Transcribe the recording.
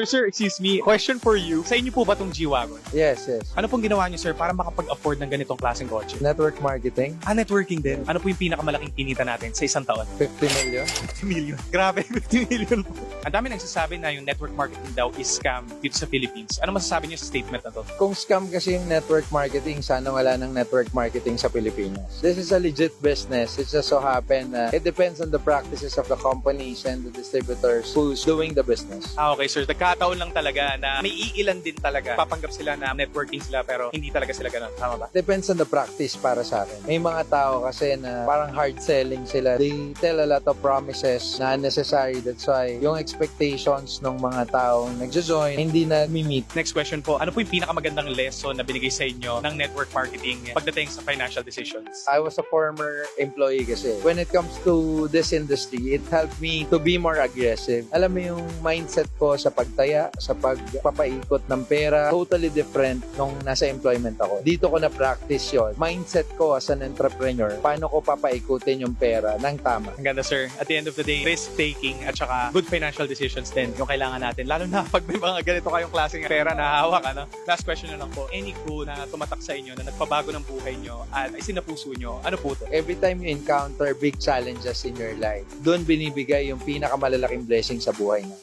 Sir, excuse me. Question for you. Sa inyo po ba itong G-Wagon? Yes, yes. Ano pong ginawa niyo, sir, para makapag-afford ng ganitong klaseng kotse? Network marketing, Networking din. Ano po yung pinakamalaking kinita natin sa isang taon? 50 million. 50 million. Grabe, 50 million po. Ang dami nagsasabi na yung network marketing daw is scam dito sa Philippines. Ano masasabi niyo sa statement na to? Kung scam kasi yung network marketing, sana wala ng network marketing sa Pilipinas. This is a legit business. It just so happen na it depends on the practices of the companies and the distributors who's doing the business. Okay, sir. Nagkataon lang talaga na may iilan din talaga. Papanggap sila na networking sila pero hindi talaga sila ganun. Tama ba? Depends on the practice para sa akin. May mga tao kasi na parang hard selling sila. They tell a lot of promises na unnecessary. That's why yung expectations ng mga taong nagjo-join hindi na meet. Next question po. Ano po yung pinakamagandang lesson na binigay sa inyo ng network marketing pagdating sa financial decisions? I was a former employee kasi. When it comes to this industry, it helped me to be more aggressive. Alam mo yung mindset ko sa pagtaya, sa pagpapaikot ng pera, totally different nung nasa employment ako. Dito ko na-practice yon. Mindset ko as an entrepreneur, paano ko papaikutin yung pera ng tama. Ang ganda, sir. At the end of the day, risk-taking at saka good financial decisions din yung kailangan natin. Lalo na pag may mga ganito kayong klaseng pera na hawak, ano? Last question na lang po. Any clue na tumatak sa inyo na nagpabago ng buhay nyo at isinapuso nyo, ano po to? Every time you encounter big challenges in your life, doon binibigay yung pinakamalalaking blessing sa buhay mo.